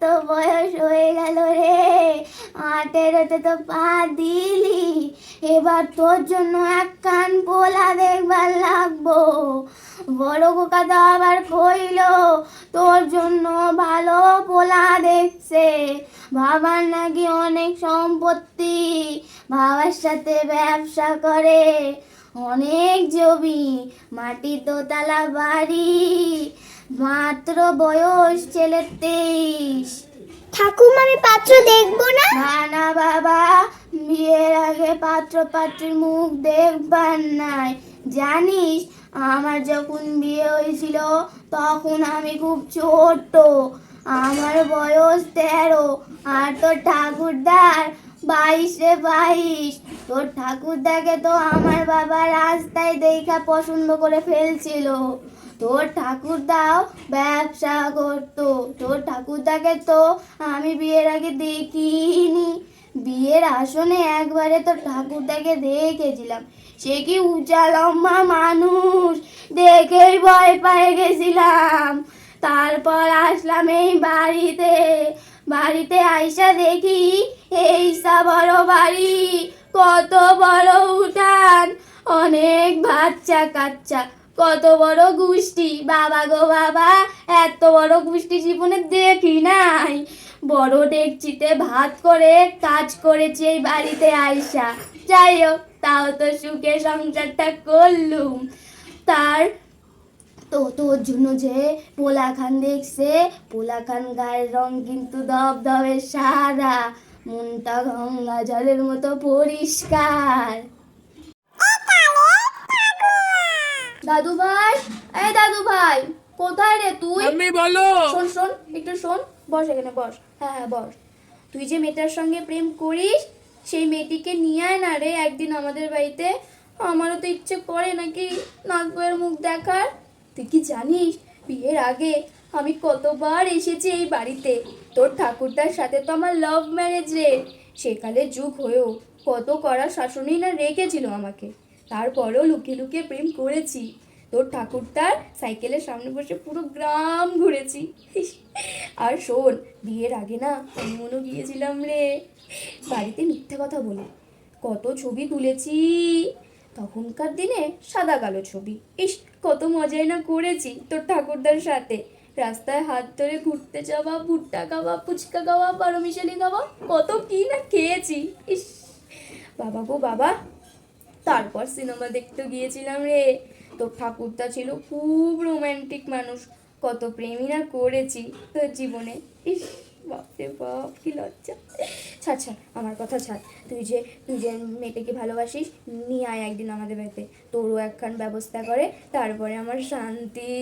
তো বয়স হয়ে গেল রে, 18তে তো পা দিলি, এবার তোর জন্য এক কান পোলা দেখবার লাগবো। বড় খোকা তো আবার কইল তোর জন্য ভালো পোলা দেখছে, বাবার নাকি অনেক সম্পত্তি, বাবার সাথে ব্যবসা করে, অনেক জমি, মাটির দোতলা বাড়ি, মাত্র বয়স ছেলের 23। ঠাকুমা আমি পাত্র দেখবো না? না না বাবা, বিয়ের আগে পাত্র পাত্রীর মুখ দেখবার নাই। জানিস আমার যখন বিয়ে হয়েছিল তখন আমি খুব ছোট, আমার বয়স 13, আর তোর ঠাকুরদার 22। তোর ঠাকুরদাকে তো আমার বাবা রাস্তায় দেখা পছন্দ করে ফেলছিল। তোর ঠাকুরদাও ব্যবসা করতো, তোর ঠাকুরদাকে তো আমি বিয়ের আগে দেখিনি। বিয়ের আসনে একবারে তোর ঠাকুরদাকে দেখেছিলাম, সে কি উঁচা লম্বা মানুষ, দেখেই ভয় পেয়ে গেছিলাম। তারপর আসলাম এই বাড়িতে, বাড়িতে আইসা দেখি এইসা বড় বাড়ি, কত বড় উঠান, অনেক বাচ্চা কাচ্চা, কত বড় গোষ্ঠী, বাবা গো বাবা, এত বড় গোষ্ঠী জীবনে দেখি নাই। বড় ডেকচিতে ভাত করে কাজ করেছি এই বাড়িতে আইসা। যাই হোক, তাও তো সুখে সংসারটা করলুম। তার তো তোর জন্য যে পোলাখান দেখছে, পোলাখান গায়ের রং কিন্তু দবদবে সাদা, মনটা গঙ্গা জলের মতো পরিষ্কার। দাদু ভাই, এই দাদু ভাই, কোথায় রে তুই? আমি বলো। শোন শোন, একটু শোন, বস এখানে বস। হ্যাঁ হ্যাঁ বস। তুই যে মেয়েটার সঙ্গে প্রেম করিস, সেই মেয়েটিকে নিয়ে আয় না রে একদিন আমাদের বাড়িতে। আমারও তো ইচ্ছে করে নাকি নাক বইয়ের মুখ দেখার। তুই কি জানিস বিয়ের আগে আমি কতবার এসেছি এই বাড়িতে, তোর ঠাকুরদার সাথে তো আমার লাভ ম্যারেজ রে। সেকালের যুগ হয়েও কত কড়া শাসনই না রেখেছিল আমাকে, তারপরেও লুকিয়ে লুকিয়ে প্রেম করেছি। তোর ঠাকুরদার সাইকেলের সামনে বসে পুরো গ্রাম ঘুরেছি। আর শোন, বিয়ের আগে না হানিমুনও গিয়েছিলাম রে, বাড়িতে মিথ্যে কথা বলে কত ছবি তুলেছি। তখনকার দিনে সাদা কালো ছবি, ইস কত মজাই না করেছি তোর ঠাকুরদার সাথে। রাস্তায় হাত ধরে ঘুরতে যাওয়া, ভুট্টা খাওয়া, ফুচকা খাওয়া, পারমিশালি খাওয়া, কত কি না খেয়েছি। ইস বাবা গো বাবা। তারপর সিনেমা দেখতে গিয়েছিলাম রে, তোর ঠাকুরদা ছিল খুব রোম্যান্টিক মানুষ, কত প্রেমই না করেছি তোর জীবনে। ইস বাপরে বাপ, কি লজ্জা। ছাড় ছাড়, আমার কথা ছাড়। তুই যে মেয়েটাকে ভালোবাসিস, নিয়ে আয় একদিন আমাদের বাড়িতে, তোরও একখান ব্যবস্থা করে, তারপরে আমার শান্তি।